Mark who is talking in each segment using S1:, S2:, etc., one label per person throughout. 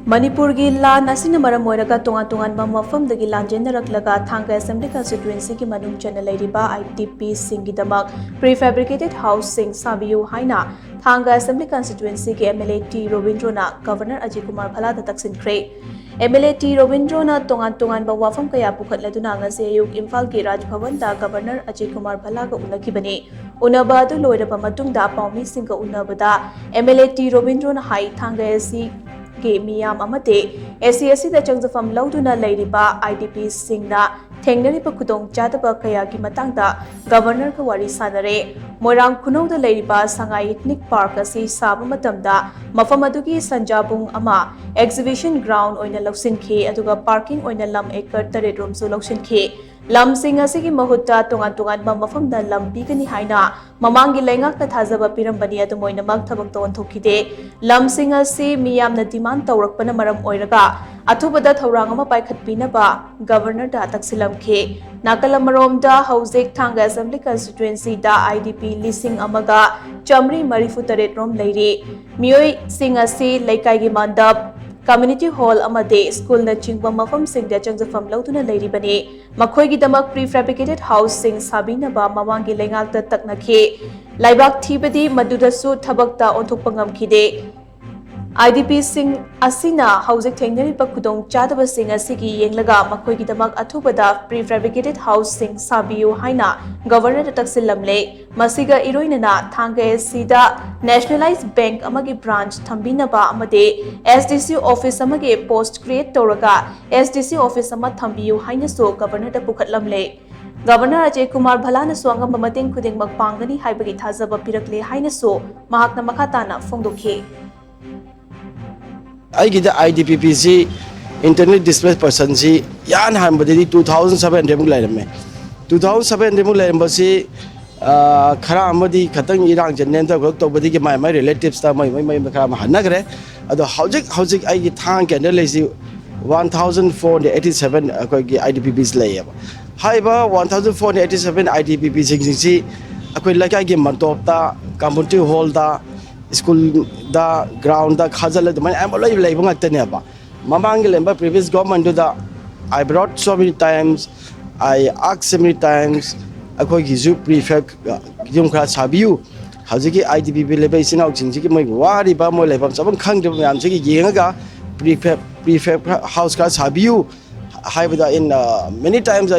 S1: मणिपुर की लान असिना मरम ओइरगा तोंगा मफमदगी लांजेनरकलगा थांगा असेंबली कंस्टिट्युएंसी की मनुंग चना लेरिबा आईटीपी सिंगिदमक प्रीफैब्रिकेटेड हाउस सिंग साबियु हाइना थांगा असेंबली कंस्टिट्युएंसी के एमएलए टी रोबिंद्रोना गवर्नर अजय कुमार भलादा तक्सिनख्रे एमएलए टी रोबिंद्रोना तोंगा वाफम कया पुखटलदुना ngasi ayuk इम्फाल की राजभवन दा गवर्नर अजय कुमार भलागा उनखिबने उनबा अदु लोइरबा मतुंगदा पाउमी सिंग उनबदा एमएलए टी रोबिंद्रोना हाई थांगा एसी के मियाम अमते एसी दा चंगजफम लौदुना लेरिबा आईडीपी सिंगना थेंगनरिबा खुदोंग चादबा कया की मतंगदा गवर्नर का वारी सानरे मोरांग खुनौदा लेरिबा संगाई इथनिक पार्क असी साबा मतमदा मफम अदुगी संजाबुंग अमा एग्जिबिशन ग्राउंड ओइना लौसिनखे अदुगा पार्किंग ओइना लम एकर 3 रोमसु लौसिनखे लम सिंग असिगी महुत्ता तोंगान मफमदा लम पीगनी हाइना ममांगी लेंगाकना थाजबा पिरंबनी अदु मोइनमक थबक तोंथोखिदे लम सिंग असि मियामना डिमांड तौरकपना मरम ओइरगा अथुबदा थौरांग अमा पाइखतपिनबा गवर्नर दा तक्सिलमखे नाकलमरोमदा हौजिक थांगा असेंबली कंस्टिट्युएंसी दा आईडीपी लिसिंग अमगा चमरी मरीफु तरेट रोम लेरी मियोय सिंग असि लेकाइगी मंडप कम्युनिटी हॉल अमदे स्कूल न चिंगबा मफम सिंग दा चंगजफम लौदुना लेरिबने मखोइगिदमक प्रीफैब्रिकेटेड हाउस सिंग साबिनबा ममांगी लेंगाकता तकनखे लाइबाक थीबदी मदुदसु थबकता ओंथोकपा ngamkhide आईडीपी सिंग असिना हौजिक थेंगनरिबा खुदोंग चादबा सिंग असिगी येंगलगा मखोइगिदमक अथुबदा प्रीफैब्रिकेटेड हाउस सिंग साबियु हाइना गवर्नर तक्सिलमले मसिगा इरोइनना थांगा एसीदा नेशनलाइज बैंक अमगी ब्रांच थंबिनबा अमदे एसडीसी ऑफिस अमगे पोस्ट क्रिएट तौरगा एसडीसी ऑफिस अमा थंबियु हाइनसो गवर्नर पुखटलमले गवर्नर अजय कुमार भलाना सोंगम मतेंग खुदिंगमक पांगनी हाइबगी थाजबा पिरकले हाइनसो महाकना मखाताना फोंदोखे
S2: IDPPC इंटरनेट डिस्प्लेस पर्सन से यान हानबदि 2007 मुक लेरमे 2007 मुक लेरमबसी खरा अमदि खतंग इरांग जनेन त तोबदि के माय रिलेटिव्स ता मय खरा हनगरे अदो हौजिक आइगी थांग के लेसी 1487 अकोगी IDPPs लेयब हाइबा 1487 IDPPs सिंगसी अकोइ लकाई के मंतोपता कम्युनिटी हॉल दा स्कूल दा ग्राउंड दा खाजल द मैं लेब ngaktaneba mamang lemba previous government da I brought so many times I asked so many times akoi gi zu prefect jum kha sabiu hajiki IDPP lebe sinau jingji ki moi wari ba moi lebam sabam khang de yam ji gi yenga prefect house ka sabiu in many times I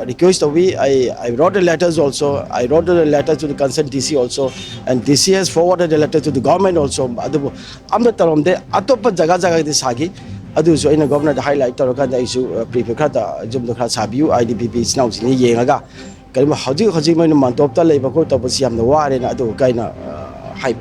S2: request I wrote the letters also. I wrote the letter to the concerned DC also, and DC has forwarded the letter to the government also. I'm the term there. Atopa jaga this hagi. Adu so in a governor the highlight or kind of issue prefect jum the class have you IDPP is now in yenga. Kalima haji man mantopta labor court of Siam the war and adu kaina hype.